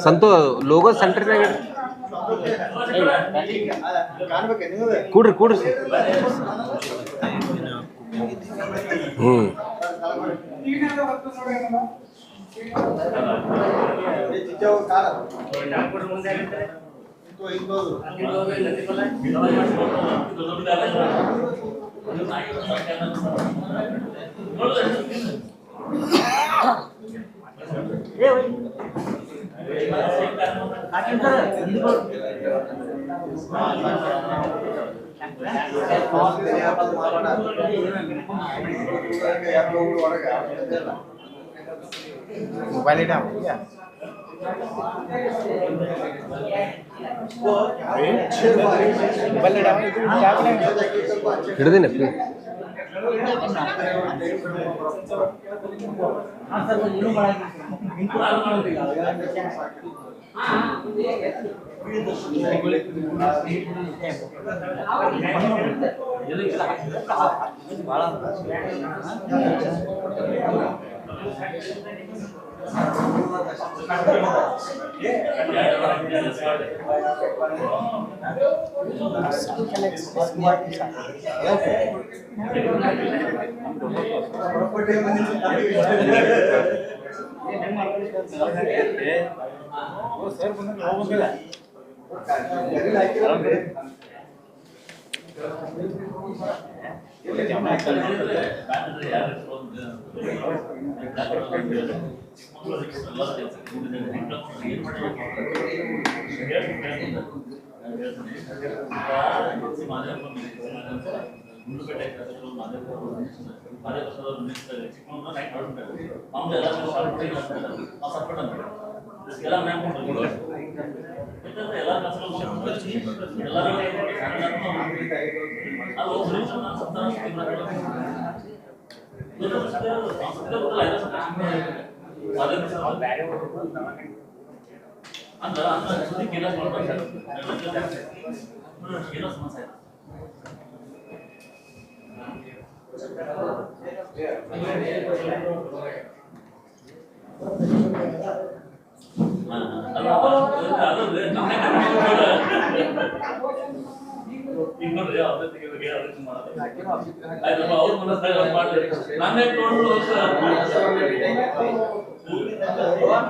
Santu logo ಸೆಂಟ್ರಿನಾಗ ಕೂಡ್ರಿ ಕೂಡ್ರಿ mobile इटा क्या mobile इटा में क्या करेंगे ಹಿಡ್ದಿನ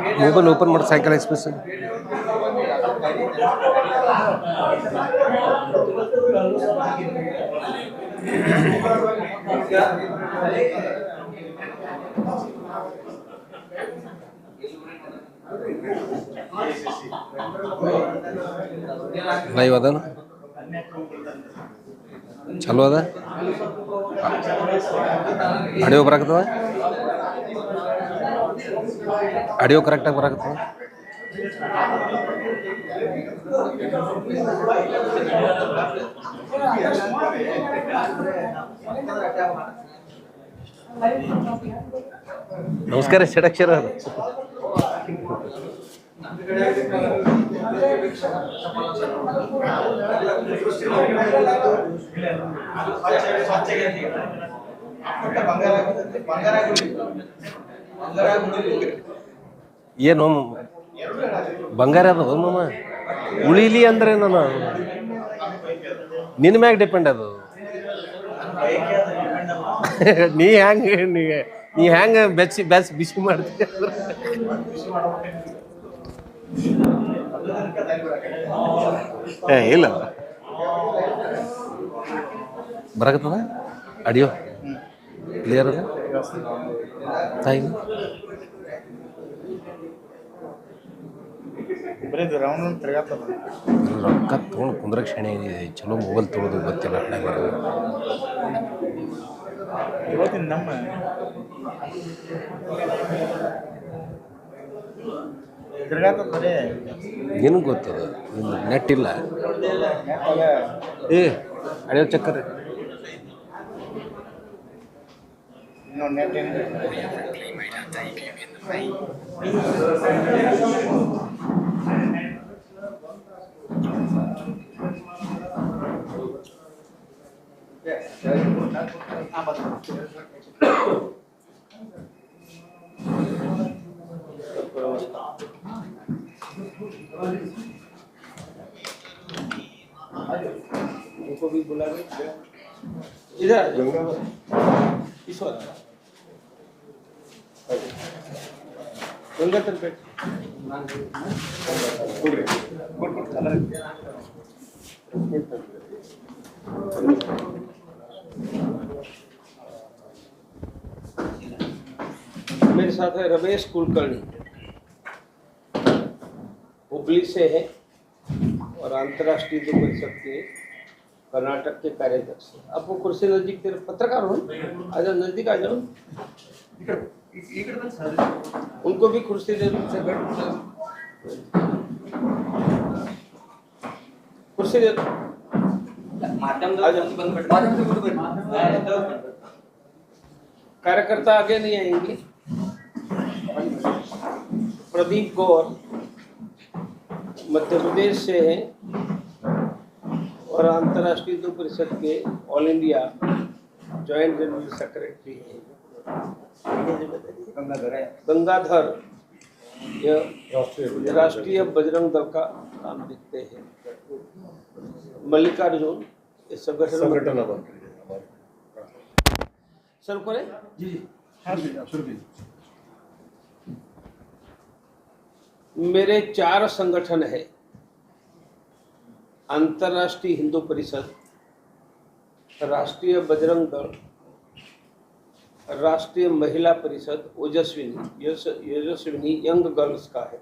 मोबाइल ओपन ಮಾಡಿ ಸೈಕಲ್ ಎಕ್ಸ್ಪ್ರೆಸ್ ಲೈವ್ ಅದ ಚಲೋ ಅದ ಆಡಿಯೋ ಬರಾಕತ್ತದ ಆಡಿಯೋ ಕರೆಕ್ಟಾಗಿ ಬರಾಕತ್ತದ ನಮಸ್ಕಾರ ಷಡಕ್ಷರ ಏನು ಬಂಗಾರ ಅದು ಮಾಮ ಉಳಿಲಿ ಅಂದ್ರೆ ನಾನು ನಿನ್ನ ಮ್ಯಾಗ ಡಿಪೆಂಡ್ ಅದು ನೀ ಹ್ಯಾಂಗ ಬಿಸಿ ಮಾಡ್ತೀಯ ಇಲ್ಲ ಬರಕತ್ತದ ಆಡಿಯೋ ಕ್ಲಿಯರ್ ಅದ ತಾಯಿ ರೊಕ್ಕ ತೊಗೊಂಡು ಕುಂದ್ರಕ್ಕೆ ಶಣೆ ಚಲೋ ಮೊಬೈಲ್ ತೊಗೊಳೋದು ಗೊತ್ತಿಲ್ಲ ಇವತ್ತಿನ ನಮ್ಮ ನಿನಗೆ ಗೊತ್ತದ ನೆಟ್ ಇಲ್ಲ ಏ ಆಡಿಯೋ ಚಕ್ಕರ್ उनको भी बुला लो इधर आ जाओ। इस ओर गंगाधर बैठ मेरे साथ है रमेश कुलकर्णी, हुबली से है और अंतर्राष्ट्रीय हिंदू परिषद के कर्नाटक के कार्याध्यक्ष। आपको कुर्सी नजदीक तेरे पत्रकार हो, आ जाओ नजदीक आ जाओ। उनको भी कुर्सी दे दो, कुर्सी दे दो। कार्यकर्ता आगे नहीं आएंगे। प्रदीप गौर मध्य प्रदेश से हैं और अंतर्राष्ट्रीय हिंदू परिषद के all India joint general secretary हैं। गंगाधर राष्ट्रीय बजरंग दल का काम देखते हैं। मल्लिकार्जुन इस संगठन सर करें जी। मेरे 4 संगठन है, अंतर्राष्ट्रीय हिंदू परिषद, राष्ट्रीय बजरंग दल, राष्ट्रीय महिला परिषद ओजस्विनी यंग गर्ल्स का है।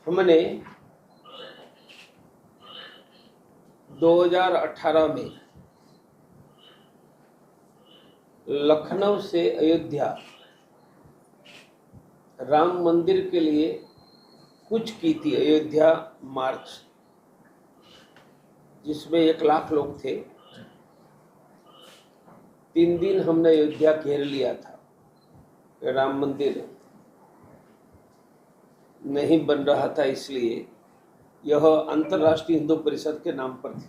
हमने 2018 में लखनऊ से अयोध्या राम मंदिर के लिए कुछ की थी, अयोध्या मार्च, जिसमें 1 लाख लोग थे। 3 दिन हमने अयोध्या घेर लिया था। राम मंदिर नहीं बन रहा था, इसलिए यह अंतर्राष्ट्रीय हिंदू परिषद के नाम पर थी।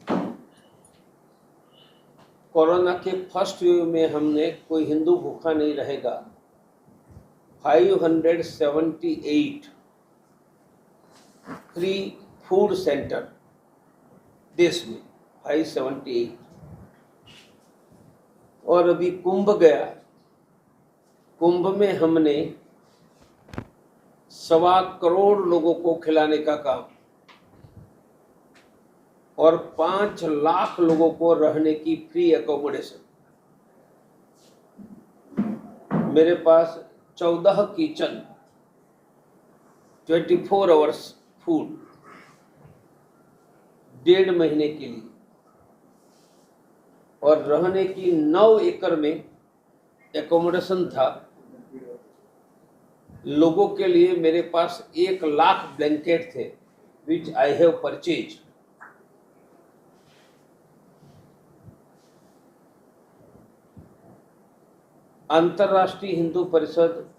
कोरोना के फर्स्ट वेव में हमने कोई हिंदू भूखा नहीं रहेगा 578 फ्री फूड सेंटर देश में, 578। और अभी कुंभ गया, कुंभ में हमने 1.25 करोड़ लोगों को खिलाने का काम और 5 लाख लोगों को रहने की फ्री एकोमोडेशन। मेरे पास 14 किचन, 24 आवर्स फूड 1.5 महीने के लिए, और रहने की 9 एकड़ में एकोमोडेशन था। लोगों के लिए मेरे पास 1 लाख ब्लैंकेट थे, विच आई हैव परचेज। अंतर्राष्ट्रीय हिंदू परिषद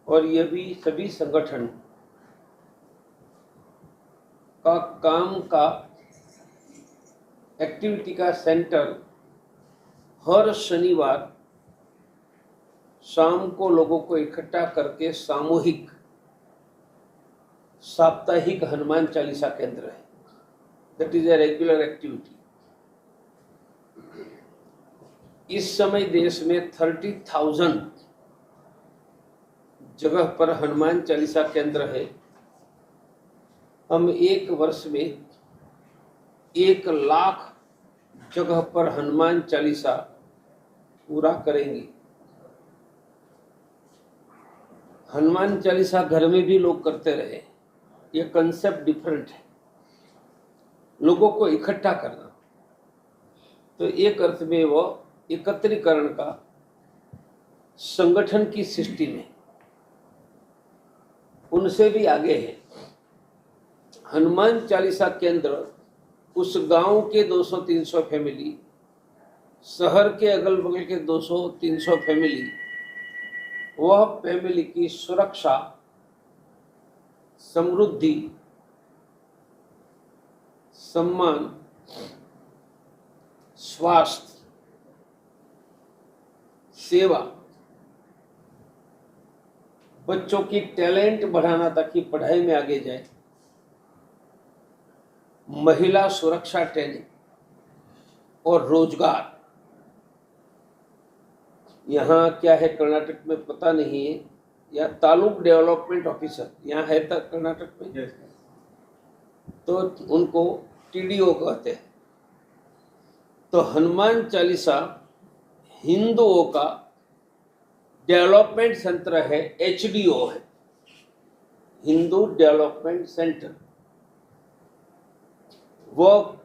और ये भी सभी संगठन का काम का एक्टिविटी का सेंटर हर शनिवार शाम को लोगों को इकट्ठा करके सामूहिक साप्ताहिक हनुमान चालीसा केंद्र है। That is a regular activity. इस समय देश में 30,000 जगह पर हनुमान चालीसा केंद्र है। हम 1 वर्ष में 1 लाख जगह पर हनुमान चालीसा पूरा करेंगे। हनुमान चालीसा घर में भी लोग करते रहे, ये कंसेप्ट डिफरेंट है, लोगों को इकट्ठा करना। तो एक अर्थ में वो एकत्रीकरण का संगठन की सृष्टि में उनसे भी आगे है। हनुमान चालीसा केंद्र उस गांव के 200-300 फैमिली, शहर के अगल बगल के 200-300 फैमिली, वह फैमिली की सुरक्षा, समृद्धि, सम्मान, स्वास्थ्य सेवा, बच्चों की टैलेंट बढ़ाना ताकि पढ़ाई में आगे जाए, महिला सुरक्षा ट्रेनिंग और रोजगार। यहाँ क्या है कर्नाटक में पता नहीं है, या तालुक डेवलपमेंट ऑफिसर यहाँ है तक कर्नाटक में, तो उनको टीडीओ कहते हैं। तो हनुमान चालीसा हिंदुओं का डेवलपमेंट सेंटर है, एचडीओ है, हिंदू डेवलपमेंट सेंटर। वो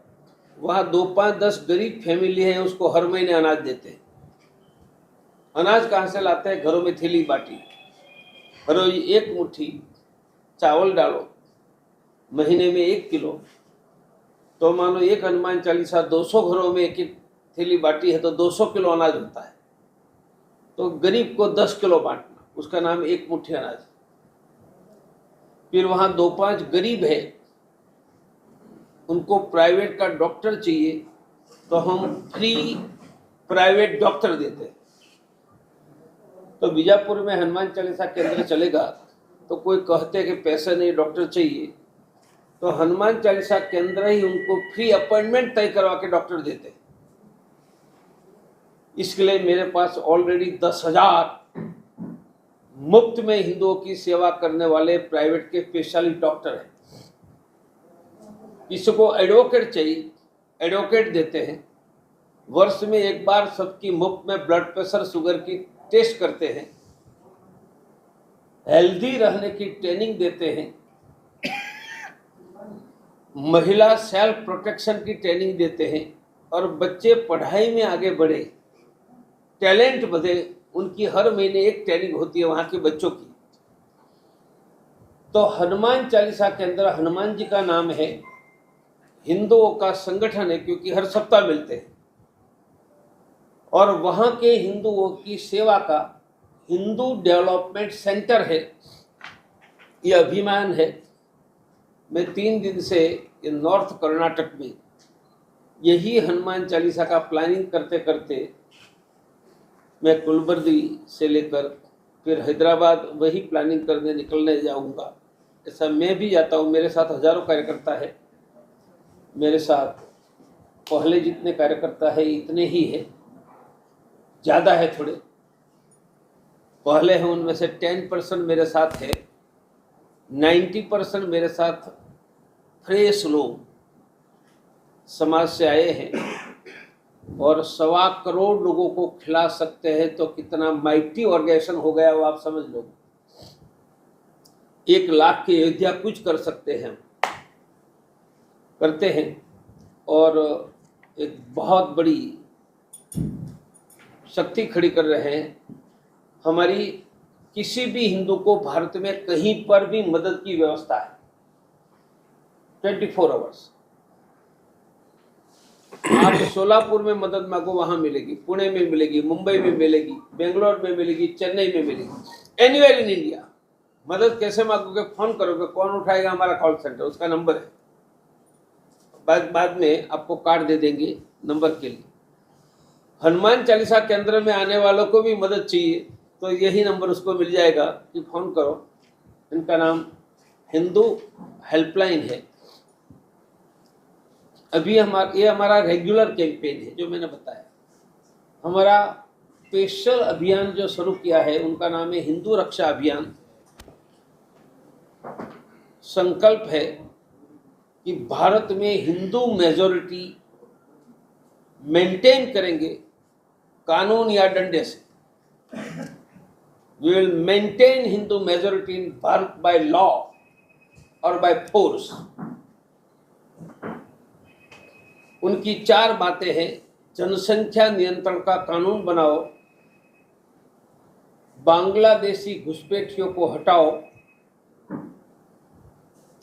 वहाँ 2-5-10 गरीब फैमिली है, उसको हर महीने अनाज देते हैं। अनाज कहाँ से लाते हैं? घरों में थैली बाटी, रोज 1 मुट्ठी चावल डालो, महीने में 1 किलो, तो मानो एक हनुमान चालीसा 200 घरों में 1-1 थैली बाटी है तो 200 किलो अनाज होता है। तो गरीब को 10 किलो बांटना, उसका नाम 1 मुट्ठी अनाज। फिर वहाँ 2-5 गरीब है, उनको प्राइवेट का डॉक्टर चाहिए, तो हम फ्री प्राइवेट डॉक्टर देते हैं। तो बीजापुर में हनुमान चालीसा केंद्र चलेगा, तो कोई कहते कि पैसे नहीं, डॉक्टर चाहिए, तो हनुमान चालीसा केंद्र ही उनको फ्री अपॉइंटमेंट तय करवा के डॉक्टर देते। इसके लिए मेरे पास ऑलरेडी 10,000 मुफ्त में हिंदुओं की सेवा करने वाले प्राइवेट के स्पेशलिस्ट डॉक्टर हैं। किसी एडवोकेट चाहिए, एडवोकेट देते हैं। वर्ष में 1 बार सबकी मुफ्त में ब्लड प्रेशर शुगर की टेस्ट करते हैं, हेल्दी रहने की ट्रेनिंग देते हैं, महिला सेल्फ प्रोटेक्शन की ट्रेनिंग देते हैं, और बच्चे पढ़ाई में आगे बढ़े, टैलेंट बढ़े, उनकी हर महीने एक ट्रेनिंग होती है वहाँ के बच्चों की। तो हनुमान चालीसा के अंदर हनुमान जी का नाम है, हिंदुओं का संगठन है क्योंकि हर सप्ताह मिलते हैं, और वहाँ के हिंदुओं की सेवा का हिंदू डेवलपमेंट सेंटर है। ये अभिमान है। मैं 3 दिन से नॉर्थ कर्नाटक में यही हनुमान चालीसा का प्लानिंग करते करते मैं कुलबर्गी से लेकर फिर हैदराबाद वही प्लानिंग करने निकलने जाऊंगा। ऐसा मैं भी जाता हूँ, मेरे साथ हजारों कार्यकर्ता है, मेरे साथ पहले जितने कार्यकर्ता है इतने ही है, ज़्यादा है थोड़े, पहले हैं उनमें से 10% मेरे साथ है, 90% मेरे साथ फ्रेश लोग समाज से आए हैं, और 1.25 करोड़ लोगों को खिला सकते हैं। तो कितना माइटी ऑर्गेनाइजेशन हो गया वो आप समझ लो। 1 लाख की अयोध्या कुछ कर सकते हैं, करते हैं, और एक बहुत बड़ी शक्ति खड़ी कर रहे हैं। हमारी किसी भी हिंदू को भारत में कहीं पर भी मदद की व्यवस्था है 24 आवर्स। आप सोलापुर में मदद मांगो वहां मिलेगी, पुणे में मिलेगी, मुंबई में मिलेगी, बेंगलोर में मिलेगी, चेन्नई में मिलेगी, एनीवेयर इन इंडिया। मदद कैसे मांगोगे? फोन करोगे, कौन उठाएगा? हमारा कॉल सेंटर, उसका नंबर है, बाद में आपको कार्ड दे देंगे नंबर के लिए। हनुमान चालीसा केंद्र में आने वालों को भी मदद चाहिए तो यही नंबर उसको मिल जाएगा कि फोन करो। इनका नाम हिंदू हेल्पलाइन है। अभी ये हमारा रेगुलर कैंपेन है जो मैंने बताया। हमारा स्पेशल अभियान जो शुरू किया है उनका नाम है हिंदू रक्षा अभियान। संकल्प है कि भारत में हिंदू मेजॉरिटी मेंटेन करेंगे कानून या डंडे से। We will maintain Hindu majority in Bharat by law और बाय फोर्स। उनकी 4 बातें हैं। जनसंख्या नियंत्रण का कानून बनाओ, बांग्लादेशी घुसपैठियों को हटाओ,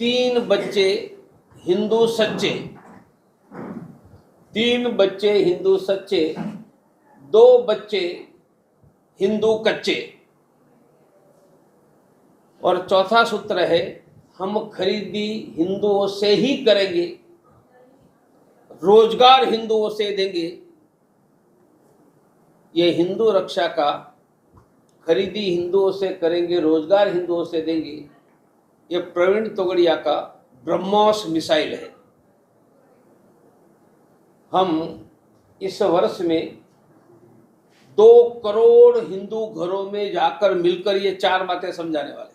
3 बच्चे हिंदू सच्चे, 3 बच्चे हिंदू सच्चे, 2 बच्चे हिंदू कच्चे। और चौथा सूत्र है हम खरीदी हिंदुओं से ही करेंगे, रोजगार हिंदुओं से देंगे, ये हिंदू रक्षा का खरीदी हिंदुओं से करेंगे, रोजगार हिंदुओं से देंगे, ये प्रवीण तोगड़िया का ब्रह्मोस मिसाइल है। हम इस वर्ष में 2 करोड़ हिंदू घरों में जाकर मिलकर ये 4 बातें समझाने वाले।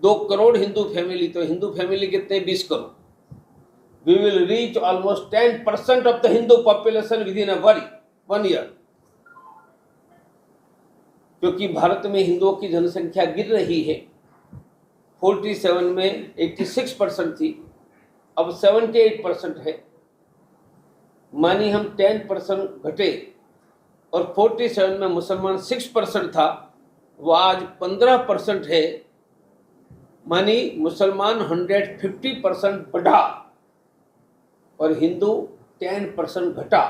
2 करोड़ हिंदू फैमिली, तो हिंदू फैमिली कितने, 20 crore. We will reach almost 10% of the Hindu population within a 1 year, क्योंकि भारत में हिंदुओं की जनसंख्या गिर रही है। 47 में 86% थी, अब 78% है। मानी हम 10% घटे, और 47 में मुसलमान 6% था, वो आज 15% है। मानी मुसलमान 150% बढ़ा और हिंदू 10% घटा।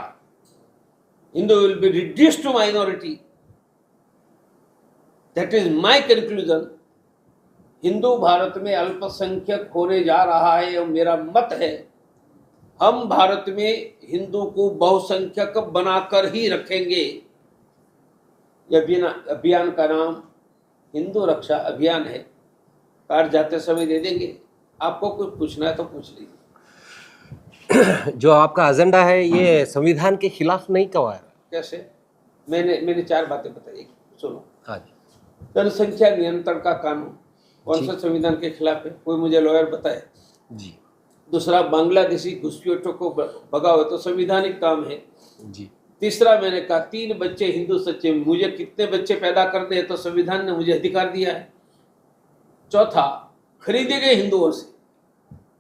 Hindu will be reduced to minority. That is my conclusion. Hindu Bharat में अल्पसंख्यक होने जा रहा है, और मेरा मत है हम भारत में हिंदू को बहुसंख्यक बनाकर ही रखेंगे। यह अभियान का नाम हिंदू रक्षा अभियान है। कार्ड जाते समय दे देंगे। आपको कुछ पूछना है तो पूछ लीजिए। जो आपका एजेंडा है ये संविधान के खिलाफ नहीं कहा है? कैसे? मैंने 4 बातें बताई, सुनो। हाँ जी। जनसंख्या नियंत्रण का कानून कौन सा संविधान के खिलाफ है? कोई मुझे लॉयर बताए जी। दूसरा, बांग्लादेशी घुसपैठियों को भगाओ, तो संविधानिक काम है जी। तीसरा, मैंने कहा 3 बच्चे हिंदू सच्चे, मुझे कितने बच्चे पैदा करने हैं तो संविधान ने मुझे अधिकार दिया है। चौथा, खरीदे गए हिंदुओं से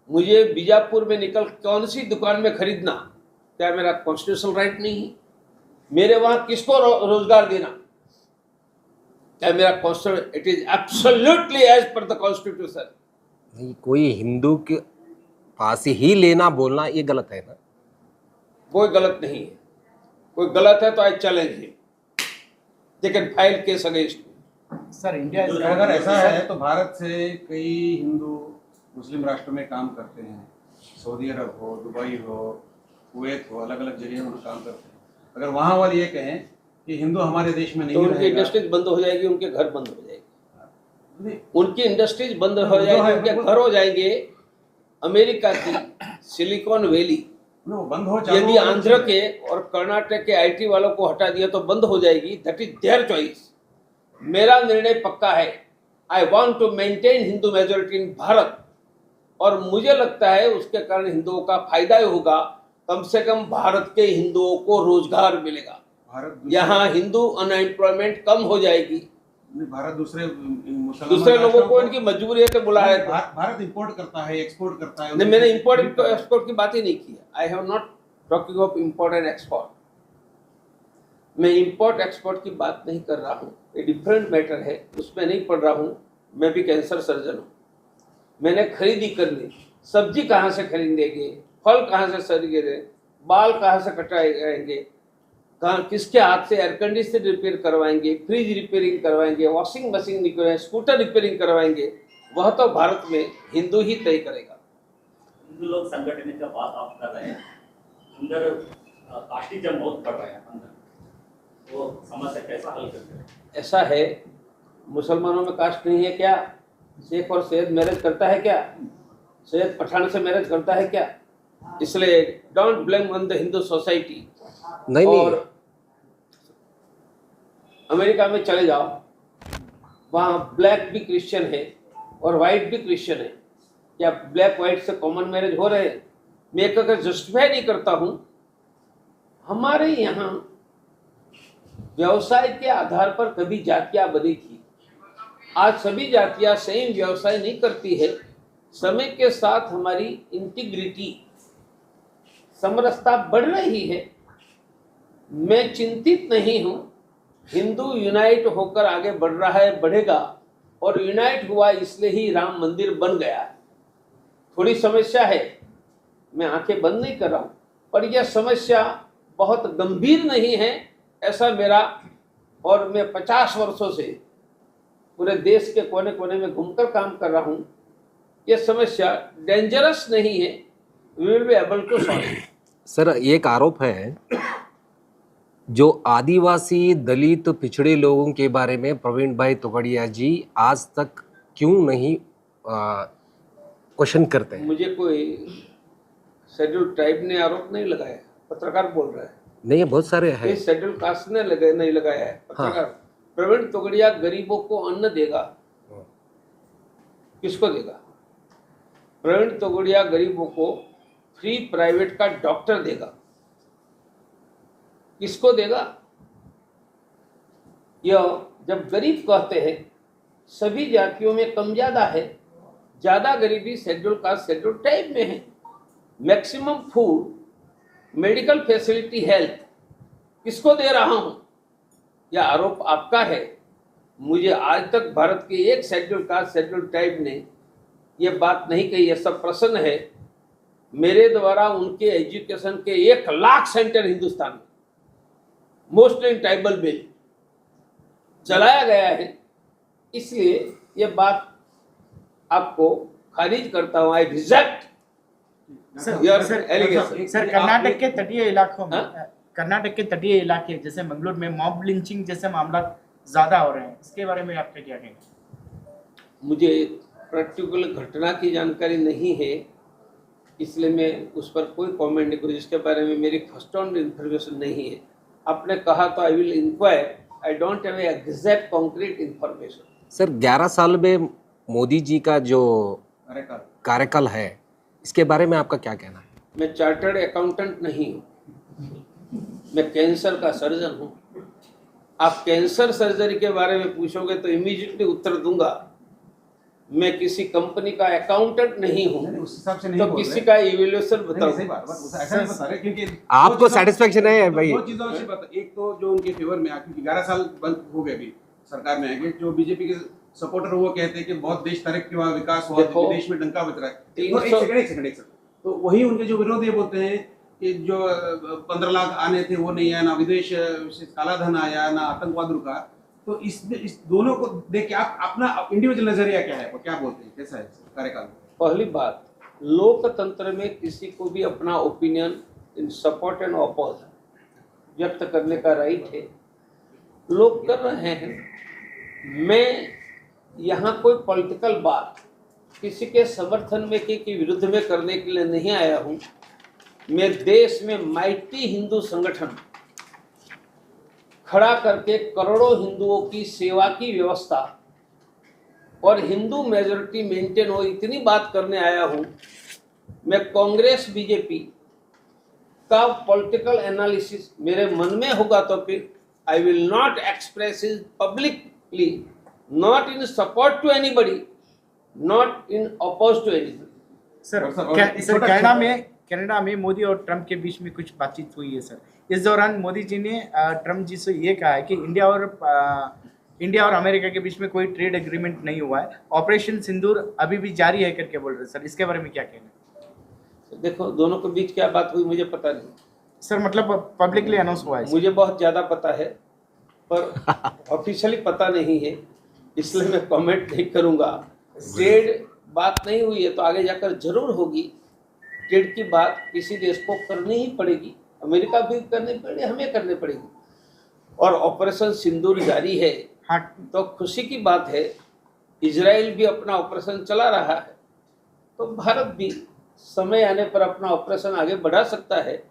मुझे बीजापुर में निकल कौन सी दुकान में खरीदना, क्या मेरा कॉन्स्टिट्यूशनल राइट नहीं है? मेरे वहां किसको रोजगार देना, क्या मेरा constitution? It is absolutely as per the constitution. कोई हिंदू के पास ही लेना बोलना ये गलत है ना? कोई गलत नहीं है। कोई गलत है तो आई चैलेंज है, they can file case against. Sir, India अगर ऐसा है तो भारत से कई हिंदू मुस्लिम राष्ट्रों में काम करते हैं, सऊदी अरब हो, दुबई हो, कुवैत हो, अलग अलग जगह में काम करते हैं। अगर वहाँ वाले ये कहें कि हिंदू हमारे देश में नहीं तो उनकी रहेगा, इंडस्ट्रीज बंद हो जाएगी, उनके घर बंद हो जाएगी, उनकी इंडस्ट्रीज बंद हो जाएगी, उनके घर हो जाएंगे। अमेरिका की सिलिकॉन वैली बंद हो, यदि आंध्र के और कर्नाटक के आईटी वालों को हटा दिया तो बंद हो जाएगी। That is their choice. मेरा निर्णय पक्का है। I want to maintain Hindu majority in Bharat, और मुझे लगता है उसके कारण हिंदुओं का फायदा ही होगा। कम से कम भारत के हिंदुओं को रोजगार मिलेगा, यहाँ हिंदू अनएम्प्लॉयमेंट कम हो जाएगी। भारत दूसरे लोगों को इनकी मजबूरी है तो बुला रहे थे। भारत इंपोर्ट करता है, एक्सपोर्ट करता है। नहीं, मैंने इंपोर्ट एक्सपोर्ट की बात ही नहीं की। I have not talking of import and export. मैं इंपोर्ट एक्सपोर्ट की बात नहीं कर रहा हूँ, ये डिफरेंट मैटर है, उसमें नहीं पढ़ रहा हूँ। मैं भी कैंसर सर्जन हूँ। मैंने खरीदी करनी, सब्जी कहाँ से खरीदेंगे, फल कहाँ से खरीदेंगे, बाल कहाँ से कटाए जाएंगे, कहाँ किसके हाथ से एयर कंडीशनर रिपेयर करवाएंगे, फ्रिज रिपेयरिंग करवाएंगे, वॉशिंग मशीन निकलवाएंगे, स्कूटर रिपेयरिंग करवाएंगे, वह तो भारत में हिंदू ही तय करेगा। हिंदू लोग संगठन का बात आप कर रहे हैं, अंदर कास्टिज्म बहुत बढ़ रहा है अंदर, वो समस्या कैसा हल करते हैं? ऐसा है, मुसलमानों में कास्ट नहीं है क्या? शेख और सैयद मैरिज करता है क्या? सैयद पठान से मैरिज करता है क्या? इसलिए don't blame on the Hindu society. नहीं और अमेरिका में चले जाओ, वहाँ ब्लैक भी क्रिश्चियन है और वाइट भी क्रिश्चियन है। क्या ब्लैक वाइट से कॉमन मैरिज हो रहे हैं? मैं एक अगर जस्टिफाई नहीं करता हूँ। हमारे यहाँ व्यवसाय के आधार पर कभी जातियां बनी थी, आज सभी जातियां सेम व्यवसाय नहीं करती है। समय के साथ हमारी इंटीग्रिटी, समरसता बढ़ रही है। मैं चिंतित नहीं हूं। हिंदू यूनाइट होकर आगे बढ़ रहा है, बढ़ेगा, और यूनाइट हुआ इसलिए ही राम मंदिर बन गया। थोड़ी समस्या है, मैं आंखें बंद नहीं कर रहा हूं, पर यह समस्या बहुत गंभीर नहीं है, ऐसा मेरा, और मैं 50 वर्षों से पूरे देश के कोने कोने में घूमकर काम कर रहा हूं। यह समस्या डेंजरस नहीं है। We will be able to solve. Sir, एक आरोप है जो आदिवासी दलित पिछड़े लोगों के बारे में प्रवीण भाई तोगड़िया जी आज तक क्यों नहीं क्वेश्चन करते हैं? मुझे कोई शेड्यूल ट्राइब ने आरोप नहीं लगाया, पत्रकार बोल रहा है। नहीं, ये बहुत सारे हैं। इस शेड्यूल कास्ट ने नहीं लगाया है, पत्रकार। प्रवीण तोगड़िया गरीबों को अन्न देगा, किसको देगा? प्रवीण तोगड़िया गरीबों को फ्री प्राइवेट का डॉक्टर देगा, किसको देगा? यह जब गरीब कहते हैं, सभी जातियों में कम ज्यादा है, ज्यादा गरीबी शेड्यूल कास्ट शेड्यूल ट्राइब में है। Maximum food, medical facility, health किसको दे रहा हूं? यह आरोप आपका है। मुझे आज तक भारत के एक शेड्यूल कास्ट शेड्यूल ट्राइब ने यह बात नहीं कही है। सब प्रसन्न है, मेरे द्वारा उनके एजुकेशन के 1 लाख सेंटर हिंदुस्तान में मोस्टली ट्राइबल बिल चलाया गया है, इसलिए यह बात आपको खारिज करता हूं। आई रिजेक्ट सर, कर्नाटक के तटीय इलाकों में कर्नाटक के तटीय इलाके जैसे मंगलोर में मॉब लिंचिंग जैसे मामला ज्यादा हो रहे हैं, इसके बारे में आपका क्या कहना है? मुझे पर्टिकुलर घटना की जानकारी नहीं है, इसलिए मैं उस पर कोई कमेंट नहीं करूँ, जिसके बारे में मेरी फर्स्ट हैंड इन्फॉर्मेशन नहीं है। आपने कहा तो I will enquire, I don't have exact concrete information. Sir, 11 साल में मोदी जी का जो कार्यकाल है, इसके बारे में आपका क्या कहना है? मैं चार्टर्ड अकाउंटेंट नहीं हूँ, मैं कैंसर का सर्जन हूँ। आप कैंसर सर्जरी के बारे में पूछोगे तो इमीडिएटली उत्तर दूंगा। मैं किसी कंपनी का अकाउंटेंट नहीं हूँ, उस हिसाब से नहीं तो बोल किसी रहे। का इवैल्यूएशन बताओ। सही बात, ऐसा नहीं बता रहे, क्योंकि आपको सेटिस्फेक्शन है भाई? दो चीजों से बता, एक तो जो उनके फेवर में क्योंकि 11 साल बंद हो गए अभी सरकार में आएंगे, जो बीजेपी के सपोर्टर वो कहते हैं कि बहुत देश तरक्की हुआ, विकास हुआ, विदेश में डंका बच रहा है। तो एक सेकंड तो वही उनके जो विरोध ये बोलते हैं कि जो 15 लाख आने थे वो नहीं आया, ना विदेश से काला धन आया, ना आतंकवाद रुका। तो इस दोनों को देख के आप अपना इंडिविजुअल नजरिया क्या है, क्या बोलते हैं, कैसा है कार्यकाल? पहली बात, लोकतंत्र में किसी को भी अपना opinion in support and oppose व्यक्त करने का राइट है, लोग कर रहे हैं। मैं यहाँ कोई पॉलिटिकल बात किसी के समर्थन में के विरुद्ध में करने के लिए नहीं आया हूँ। मैं देश में माइटी हिंदू संगठन खड़ा करके करोड़ों हिंदुओं की सेवा की व्यवस्था और हिंदू मेजॉरिटी मेंटेन हो, इतनी बात करने आया हूं। मैं कांग्रेस बीजेपी का पॉलिटिकल एनालिसिस मेरे मन में होगा तो फिर I will not express it publicly, not in support to anybody, not in oppose to anybody. Sir, Canada में मोदी और ट्रंप के बीच में कुछ बातचीत हुई है सर। इस दौरान मोदी जी ने ट्रंप जी से ये कहा है कि इंडिया और अमेरिका के बीच में कोई ट्रेड एग्रीमेंट नहीं हुआ है, ऑपरेशन सिंदूर अभी भी जारी है करके बोल रहे हैं सर। इसके बारे में क्या कहना है? देखो, दोनों के बीच क्या बात हुई मुझे पता नहीं सर, मतलब पब्लिकली अनाउंस हुआ है। मुझे बहुत ज़्यादा पता है पर ऑफिशियली पता नहीं है, इसलिए मैं कमेंट नहीं करूँगा। ट्रेड बात नहीं हुई है तो आगे जाकर जरूर होगी। ट्रेड की बात किसी देश को करनी ही पड़ेगी, अमेरिका भी करनी पड़ेगी, हमें करनी पड़ेगी। और ऑपरेशन सिंदूर जारी है तो खुशी की बात है। इजराइल भी अपना ऑपरेशन चला रहा है, तो भारत भी समय आने पर अपना ऑपरेशन आगे बढ़ा सकता है।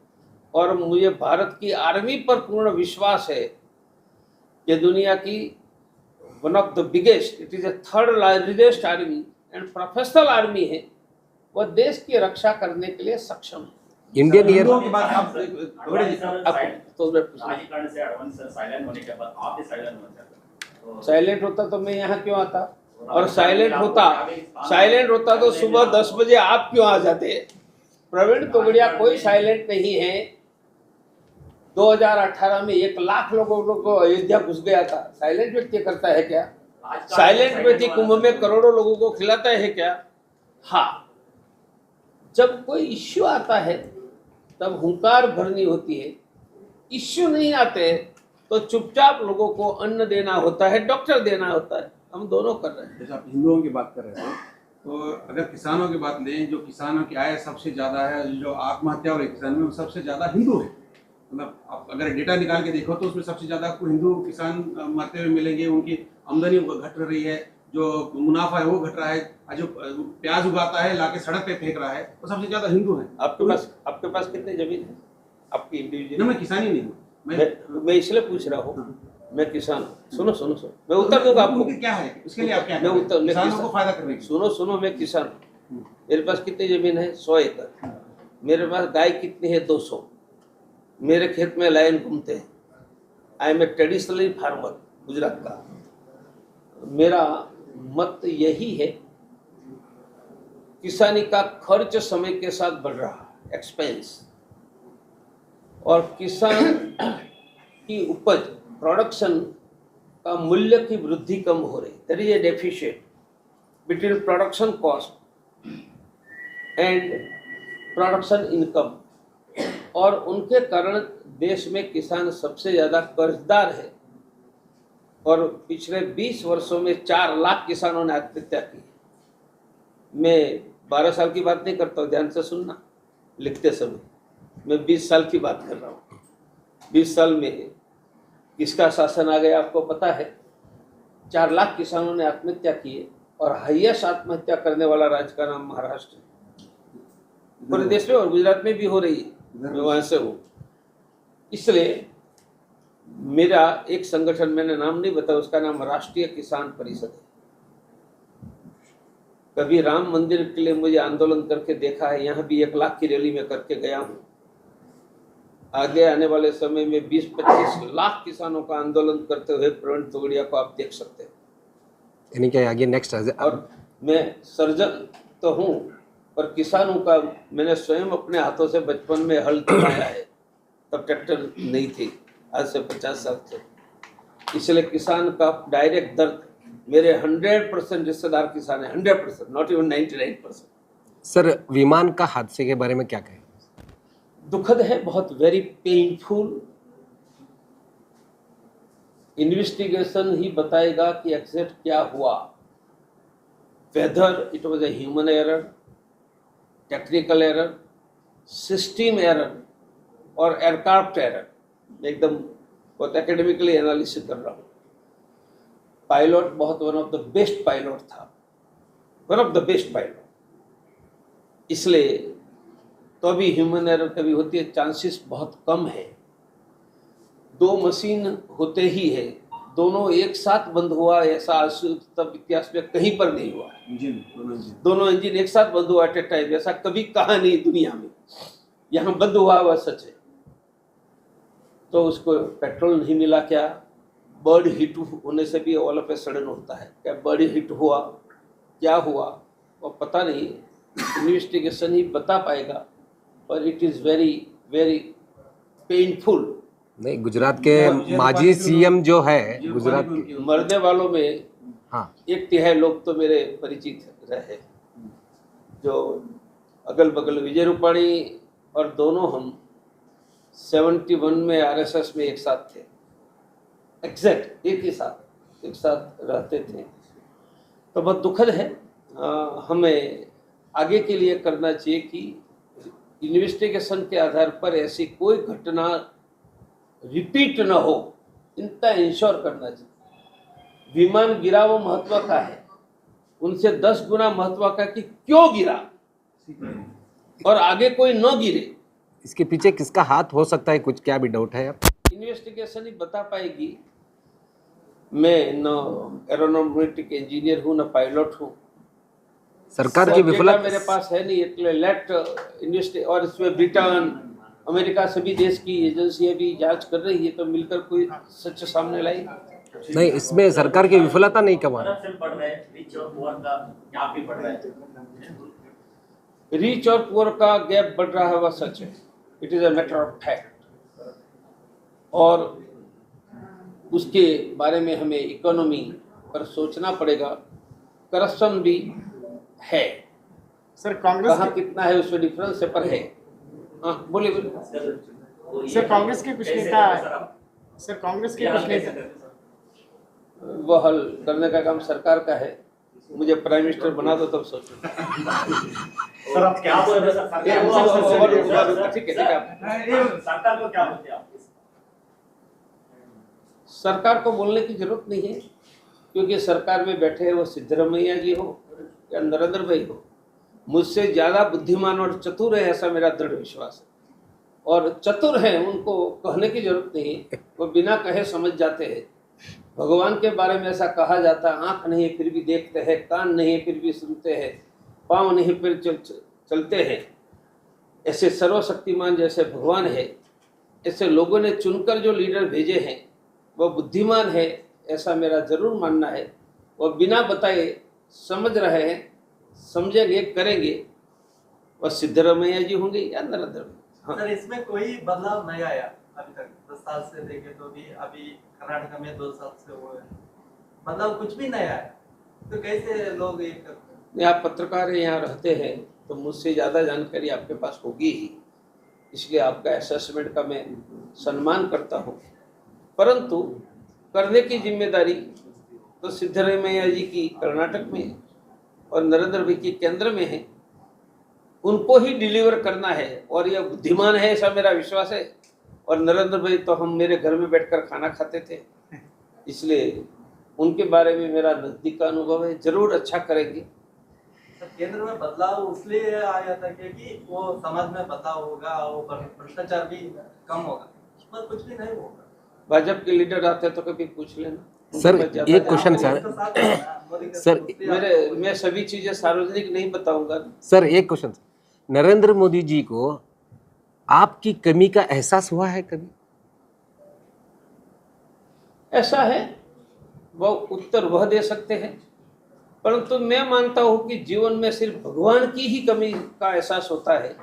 और मुझे भारत की आर्मी पर पूर्ण विश्वास है कि दुनिया की one of the biggest, it is a 3rd largest army and professional army है, वह देश की रक्षा करने के लिए सक्षम है। इंडियन ईयर की बात आप राजकारण से एडवांस साइलेंट होने के बाद आप भी साइलेंट हो जाते हैं। साइलेंट होता तो मैं यहाँ क्यों आता? और साइलेंट होता तो सुबह 10 बजे आप क्यों आ जाते? प्रवीण तोगड़िया कोई साइलेंट नहीं है। 2018 में 1 लाख लोगों को अयोध्या घुस गया था। साइलेंट व्यक्ति करता है क्या? साइलेंट व्यक्ति कुंभ में करोड़ों लोगों को खिलाता है क्या? हाँ, जब कोई इश्यू आता है तब हुंकार भरनी होती है। इश्यू नहीं आते तो चुपचाप लोगों को अन्न देना होता है, डॉक्टर देना होता है। हम दोनों कर रहे हैं। जैसे आप हिंदुओं की बात कर रहे थे, तो अगर किसानों की बात लें, जो किसानों की आय सबसे ज़्यादा है, जो आत्महत्या हो रही है किसान में, वो सबसे ज़्यादा हिंदू है। मतलब आप अगर डेटा निकाल के देखो तो उसमें सबसे ज्यादा आपको हिंदू किसान मरते हुए मिलेंगे। उनकी आमदनी घट रही है, जो मुनाफा है वो घट रहा है, और जो प्याज उगाता है लाके सड़क पे फेंक रहा है वो सबसे ज्यादा हिंदू है। आपके पास कितनी जमीन है आपकी इंडिविजुअल? मैं किसान ही नहीं हूँ। मैं इसलिए पूछ रहा हूँ, मैं किसान हूँ। सुनो सुनो सुनो, मैं उत्तर दूंगा आपको। क्या है उसके लिए, आप क्या मैं उत्तर, किसानों को फायदा करने की। सुनो सुनो, मैं किसान हूँ। मेरे पास कितनी जमीन है? 100 एकड़। मेरे पास गाय कितनी है? 200। मेरे खेत में लायन घूमते हैं। I am a traditionally farmer Gujarat का। मेरा मत यही है, किसानी का खर्च समय के साथ बढ़ रहा है, एक्सपेंस, और किसान की उपज, प्रोडक्शन का मूल्य की वृद्धि कम हो रही। There is a deficit between production cost and production income, और उनके कारण देश में किसान सबसे ज्यादा कर्जदार है। और पिछले 20 वर्षों में 4 लाख किसानों ने आत्महत्या की। मैं 12 साल की बात नहीं करता हूँ, ध्यान से सुनना लिखते समय, मैं 20 साल की बात कर रहा हूँ। 20 साल में किसका शासन आ गया आपको पता है? 4 लाख किसानों ने आत्महत्या की है, और हाईएस्ट आत्महत्या करने वाला राज्य का नाम महाराष्ट्र है। पूरे देश में और गुजरात में भी हो रही है, मैं वहां से हूँ। इसलिए मेरा एक संगठन, मैंने नाम नहीं बताया, उसका नाम राष्ट्रीय किसान परिषद है। कभी राम मंदिर के लिए मुझे आंदोलन करके देखा है, यहाँ भी 1 लाख की रैली में करके गया हूँ। आगे आने वाले समय में 20-25 लाख किसानों का आंदोलन करते हुए प्रवीण तोगड़िया को आप देख सकते हैं। यानी क्या आगे नेक्स्ट? और मैं सर्जन तो हूँ, पर किसानों का मैंने स्वयं अपने हाथों से बचपन में हल चलाया है, तब ट्रैक्टर नहीं थी, आज से 50 साल से। इसलिए किसान का डायरेक्ट दर्द, मेरे 100% रिश्तेदार किसान है, 100%, नॉट इवन 99%। सर, विमान का हादसे के बारे में क्या कहें? दुखद है, बहुत वेरी पेनफुल। इन्वेस्टिगेशन ही बताएगा कि एग्जैक्ट क्या हुआ, whether it was a human error, technical error, system error और एयरक्राफ्ट एरर। एकदम बहुत एकेडमिकली एनालिसिस कर रहा हूँ। पायलट बहुत one of the best pilot था, one of the best pilot. इसलिए तो अभी ह्यूमन एरर कभी होती है, चांसेस बहुत कम है। 2 मशीन होते ही है, दोनों एक साथ बंद हुआ ऐसा आज तक इतिहास में कहीं पर नहीं हुआ। दोनों इंजन एक साथ बंद हुआ एट ए टाइम, ऐसा कभी कहा नहीं दुनिया में। यहाँ बंद हुआ वह सच है। तो उसको पेट्रोल नहीं मिला क्या? बर्ड हिट होने से भी ऑल ऑफ ए सडन होता है क्या? बर्ड हिट हुआ, क्या हुआ वो पता नहीं, इन्वेस्टिगेशन ही बता पाएगा। पर it is very very painful. नहीं, गुजरात के माजी सीएम जो है गुजरात के, मरने वालों में हाँ, 1/3 लोग तो मेरे परिचित रहे, जो अगल बगल। विजय रूपाणी और दोनों हम 71 में आरएसएस में एक साथ थे, एग्जैक्ट एक साथ रहते थे। तो बहुत दुखद है। हमें आगे के लिए करना चाहिए कि इन्वेस्टिगेशन के आधार पर ऐसी कोई घटना रिपीट न हो, इतना इंश्योर करना चाहिए। विमान गिरा वो महत्व का है, उनसे 10 गुना महत्व का कि क्यों गिरा और आगे कोई न गिरे। इसके पीछे किसका हाथ हो सकता है, कुछ क्या भी डाउट है? इन्वेस्टिगेशन ही बता पाएगी। मैं न एरोनॉटिक इंजीनियर हूँ, न पायलट हूँ। सरकार की विफलता मेरे पास है नहीं, इसलिए लेट इन्वेस्ट। और इसमें ब्रिटेन, अमेरिका, सभी देश की एजेंसियां भी जांच कर रही है, तो मिलकर कोई सच सामने लाई। नहीं, इसमें सरकार की विफलता नहीं कमा रहा। करप्शन बढ़ रहा है, रिच और पुअर का गैप भी बढ़ रहा है। रिच और पुअर का गैप बढ़ रहा है, वह सच है। It is a matter of fact. और उसके बारे में हमें इकोनॉमी पर सोचना पड़ेगा। करप्शन भी है, सर कांग्रेस कहाँ कितना है उसमें डिफरेंस है, पर है। हाँ बोलिए। सर कांग्रेस के कुछ नेता, सर कांग्रेस के कुछ नेता, वो हल करने का काम सरकार का है। मुझे प्राइम मिनिस्टर बना दो तब सोचो। सर आप क्या बोल रहे हैं सर? ये ठीक है आप सरकार को क्या बोलते हैं आप? सरकार को बोलने की जरूरत नहीं है, क्योंकि सरकार में बैठे हैं वो सिद्धरामैया जी हो या नरेंद्र भाई हो, मुझसे ज्यादा बुद्धिमान और चतुर है ऐसा मेरा दृढ़ विश्वास है। और चतुर हैं उनको कहने की जरूरत नहीं है, वो बिना कहे समझ जाते हैं। भगवान के बारे में ऐसा कहा जाता है, आंख नहीं है फिर भी देखते हैं, कान नहीं है फिर भी सुनते हैं, पाँव नहीं फिर चलते हैं। ऐसे सर्वशक्तिमान जैसे भगवान है, ऐसे लोगों ने चुनकर जो लीडर भेजे हैं वो बुद्धिमान है ऐसा मेरा जरूर मानना है। वो बिना बताए समझ रहे हैं, समझेंगे, करेंगे। वह सिद्धरामैया जी होंगे या नरेंद्र भाई। हाँ। सर इसमें कोई बदलाव नहीं आया अभी तक, 10 साल से देखे तो भी अभी कर्नाटक में 2 साल से हुए मतलब कुछ भी नहीं आया, तो कैसे लोग ये करते हैं? नहीं, आप पत्रकार हैं, यहाँ रहते हैं, तो मुझसे ज़्यादा जानकारी आपके पास होगी ही, इसलिए आपका असेसमेंट का मैं सम्मान करता हूँ। परंतु करने की जिम्मेदारी तो सिद्धरामैया जी की कर्नाटक में है और नरेंद्र भाई की केंद्र में है, उनको ही डिलीवर करना है। और यह बुद्धिमान है ऐसा मेरा विश्वास है। और नरेंद्र भाई तो हम मेरे घर में बैठकर खाना खाते थे, इसलिए उनके बारे में मेरा नजदीक का अनुभव है, जरूर अच्छा करेंगे। सर केंद्र में बदलाव इसलिए आया था क्योंकि वो समाज में बदलाव होगा, वो भ्रष्टाचार भी कम होगा, पर कुछ भी नहीं होगा। भाजपा के लीडर आते तो कभी पूछ लेना। सर मैं ज्यादा एक क्वेश्चन सर, सर मैं सभी चीजें सार्वजनिक नहीं बताऊंगा। सर एक क्वेश्चन, नरेंद्र मोदी जी को आपकी कमी का एहसास हुआ है कभी? ऐसा है, वह उत्तर वह दे सकते हैं, परंतु मैं मानता हूं कि जीवन में सिर्फ भगवान की ही कमी का एहसास होता है।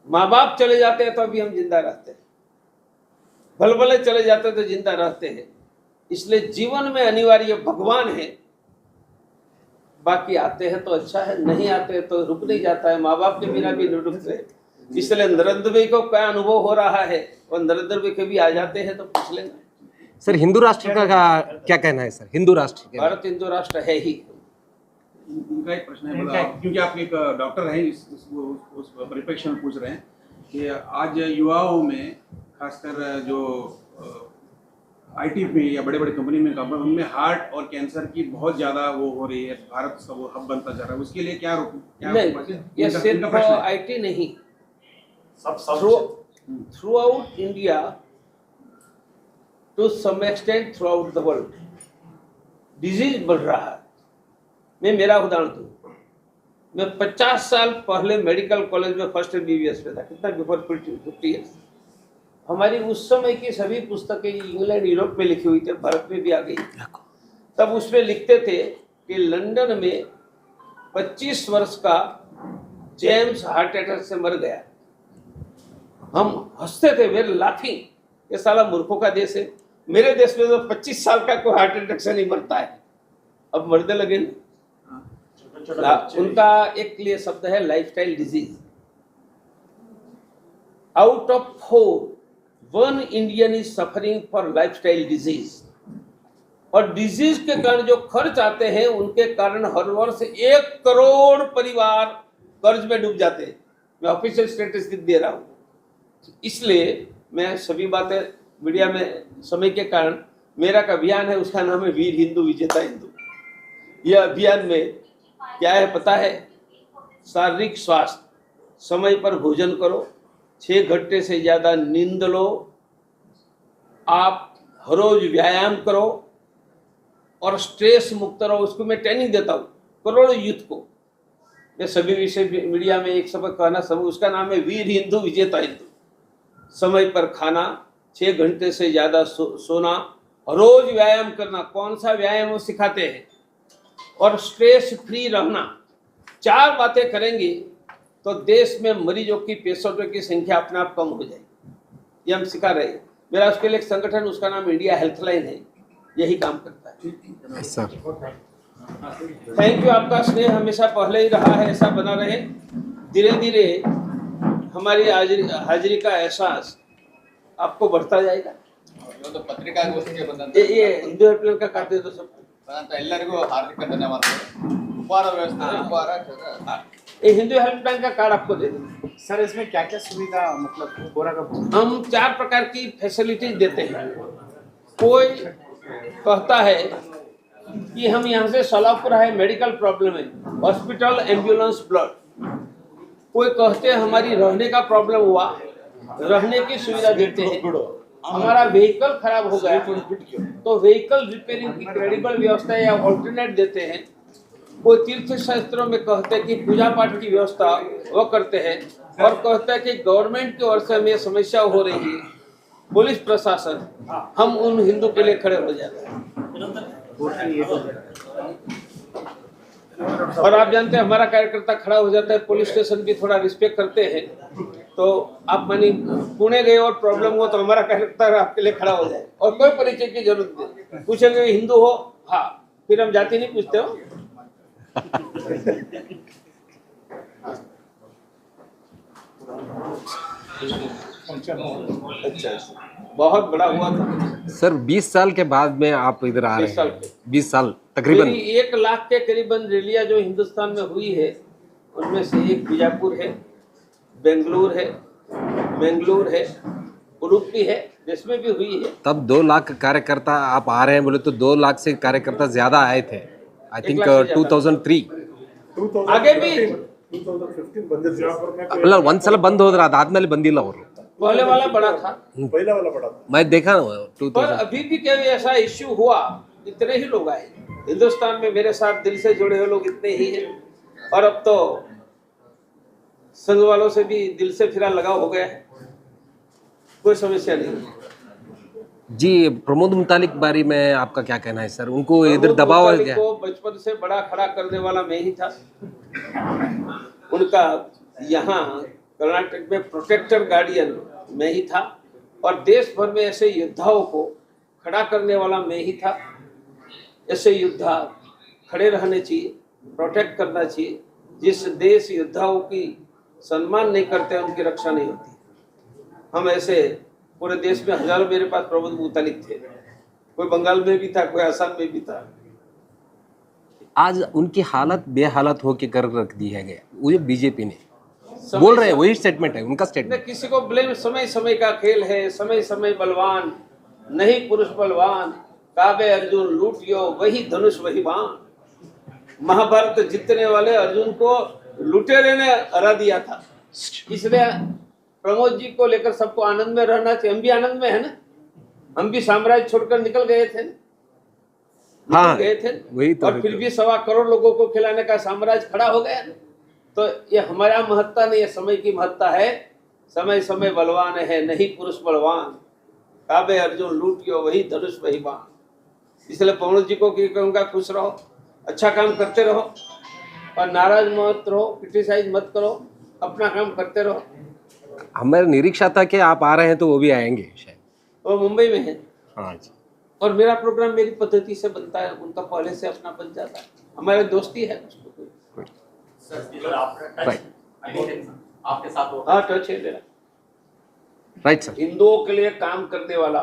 माँ बाप चले जाते हैं तो अभी हम जिंदा रहते हैं, भलभले चले जाते हैं तो जिंदा रहते हैं। इसलिए जीवन में अनिवार्य भगवान है, बाकी आते हैं तो अच्छा है, नहीं आते हैं तो रुक नहीं जाता है। माँ बाप के बिना भी नहीं रुकते। इसलिए नरेंद्र भाई को क्या अनुभव हो रहा है, और नरेंद्र भाई कभी आ जाते हैं तो पूछ लेंगे। सर हिंदू राष्ट्र का क्या कहना है सर? हिंदू राष्ट्र के भारत हिंदू राष्ट्र है ही। उनका एक प्रश्न है, मतलब क्योंकि आप एक डॉक्टर हैं, उस परिप्रेक्ष्य में पूछ रहे हैं कि आज युवाओं में खासकर जो आईटी में या बड़े बड़े कंपनी में काम, उनमें हार्ट और कैंसर की बहुत ज्यादा वो हो रही है, भारत का वो हब बनता जा रहा है, उसके लिए क्या नहीं, ये सिर्फ आईटी नहीं, throughout India, to some extent throughout the world disease बढ़ रहा है। मैं मेरा उदाहरण दूं, मैं 50 साल पहले मेडिकल कॉलेज में फर्स्ट MBBS में था, कितना बिफोर 50 ईयर्स। हमारी उस समय की सभी पुस्तकें इंग्लैंड यूरोप में लिखी हुई थी, भारत में भी आ गई। तब उसमें लिखते थे कि लंदन में 25 वर्ष का जेम्स हार्ट अटैक से मर गया। हम हंसते थे, वेरी लाफिंग, ये साला मूर्खों का देश है। मेरे देश में तो 25 साल का कोई हार्ट अटैक से नहीं मरता है, अब मरने लगे ना। उनका एक लिए शब्द है lifestyle disease. Out of 4 1 Indian is suffering for lifestyle disease. और डिजीज के कारण जो खर्च आते हैं, उनके कारण हर वर्ष 1 करोड़ परिवार कर्ज में डूब जाते हैं। मैं ऑफिशियल स्टेटिस्टिक दे रहा हूं। इसलिए मैं सभी बातें मीडिया में समय के कारण, मेरा एक अभियान है, उसका नाम है वीर हिंदू विजेता हिंदू। यह अभियान में क्या है पता है? शारीरिक स्वास्थ्य, समय पर भोजन करो, 6 घंटे से ज़्यादा नींद लो, आप हर रोज व्यायाम करो और स्ट्रेस मुक्त रहो। उसको मैं ट्रेनिंग देता हूँ करोड़ों यूथ को। मैं सभी विषय मीडिया में एक सबक कहना सब, उसका नाम है वीर हिंदू विजेता हिंदू। समय पर खाना, 6 घंटे से ज़्यादा सोना, रोज व्यायाम करना। कौन सा व्यायाम वो सिखाते हैं, और स्ट्रेस फ्री रहना। 4 बातें करेंगे तो देश में मरीजों की, पेशेंटों की संख्या अपने आप कम हो जाएगी। ये हम सिखा रहे हैं। मेरा उसके लिए एक संगठन, उसका नाम इंडिया हेल्थलाइन है, यही काम करता है। Sir thank you. आपका स्नेह हमेशा पहले ही रहा है, ऐसा बना रहे। धीरे धीरे हमारी हाजिरी का एहसास आपको बढ़ता जाएगा। तो पत्रिका गोष्ठी के बदन ये हिंदू हेल्पलाइन का काट दे दो सब। ಅಂತ ಎಲ್ಲರಿಗೂ ಹಾರ್ದಿಕ ಧನ್ಯವಾದಗಳು. ಉಪಹಾರ ವ್ಯವಸ್ಥೆ ಉಪಹಾರ ये हिंदू हेल्पलाइन का कार्ड आपको दे देंगे। सर इसमें क्या क्या सुविधा मतलब बोरा का हम 4 प्रकार की फैसिलिटीज देते हैं। कोई कहता है कि हम यहाँ से सोलापुर है, मेडिकल प्रॉब्लम है, हॉस्पिटल, एम्बुलेंस, ब्लड। कोई कहते हैं हमारी रहने का प्रॉब्लम हुआ, रहने की सुविधा देते हैं। हमारा व्हीकल खराब हो गया तो व्हीकल रिपेयरिंग की क्रेडिबल व्यवस्था या ऑल्टरनेट देते हैं। कोई तीर्थ शास्त्रों में कहते हैं कि पूजा पाठ की व्यवस्था वो करते हैं, और कहते हैं कि गवर्नमेंट की ओर से हमें समस्या हो रही है, पुलिस प्रशासन, हम उन हिंदू के लिए खड़े हो जाते हैं। और आप जानते हैं हमारा कार्यकर्ता खड़ा हो जाता है, पुलिस स्टेशन भी थोड़ा रिस्पेक्ट करते हैं। तो आप मानी पुणे गए और प्रॉब्लम हो तो हमारा कार्यकर्ता आपके लिए खड़ा हो जाए, और कोई परिचय की जरूरत नहीं। पूछेंगे हिंदू हो, हाँ, फिर हम जाति नहीं पूछते हो। बहुत बड़ा हुआ था सर 20 साल के बाद में आप इधर आ 20 रहे साल हैं। के। 20 साल तकरीबन। मेरी 1 लाख के करीबन रैलियां जो हिंदुस्तान में हुई है, उनमें से एक बीजापुर है, बेंगलुरु है, मंगलूर है, उडुपी है, जिसमें भी हुई है। तब 2 लाख कार्यकर्ता आप आ रहे हैं बोले तो 2 लाख से कार्यकर्ता ज्यादा आए थे। आई 1 थिंक लाख से ज्यादा। 2003 आगे भी ಅಲ್ಲ ಒಂದ್ಸಲ ಬಂದ್ ಹೋದ್ರ ಅದಾದ್ಮೇಲೆ ಬಂದಿಲ್ಲ ಅವರು पहले वाला बड़ा था, मैं देखा ना पर 2000 अभी भी क्या ऐसा इश्यू हुआ, इतने ही लोग आए। हिंदुस्तान में मेरे साथ दिल से जुड़े हुए लोग इतने ही हैं, और अब तो संघ वालों से भी दिल से फिरा लगाव हो गया है, कोई समस्या नहीं। जी प्रमोद मुतालिक बारी में आपका क्या कहना है सर? उनको इधर प्रमोद दबाव मुतालिक है को बचपन से बड़ा खड़ा करने वाला मैं ही था। उनका यहाँ कर्नाटक में प्रोटेक्टर गार्डियन मैं ही था, और देश भर में ऐसे योद्धाओं को खड़ा करने वाला मैं ही था। ऐसे योद्धा खड़े रहने चाहिए, प्रोटेक्ट करना चाहिए। जिस देश योद्धाओं की सम्मान नहीं करते उनकी रक्षा नहीं होती। हम ऐसे पूरे देश में हजारों मेरे पास प्रबोध मुतालिक थे, कोई बंगाल में भी था, कोई असम में भी था। आज उनकी हालत बेहालत होके कर रख दी है गया, वो बीजेपी ने बोल रहे हैं, वही स्टेटमेंट है उनका न स्टेटमेंट। किसी को ब्लेम, समय समय का खेल है, समय समय बलवान, नहीं पुरुष बलवान, काबे अर्जुन लूटियो वही धनुष वही बाण। महाभारत जीतने वाले अर्जुन को लुटेरे ने हरा दिया था, इसलिए प्रमोद जी को लेकर सबको आनंद में रहना चाहिए। हम भी आनंद में है ना, हम भी साम्राज्य छोड़कर निकल गए थे, हाँ, गए थे, वही तो और फिर भी 1.25 करोड़ लोगों को खिलाने का साम्राज्य खड़ा हो गया। तो ये हमारा महत्ता नहीं है, समय की महत्ता है। समय समय बलवान है, नहीं पुरुष बलवान, काबे अर्जुन लूटियो वही धनुष वही बाण। इसलिए प्रमोद जी को कहूँगा, खुश रहो, अच्छा काम करते रहो, और नाराज मत रहो, क्रिटिसाइज मत करो, अपना काम करते रहो। हमारा निरीक्षा था कि आप आ रहे हैं तो वो भी आएंगे शायद। वो मुंबई में है, हाँ जी, और मेरा प्रोग्राम मेरी पद्धति से बनता है, उनका पहले से अपना बन जाता है। हमारी दोस्ती है उसको। सर आपका Right. आपके साथ हो हाँ, टच है मेरा। Right sir. हिंदुओं के लिए काम करने वाला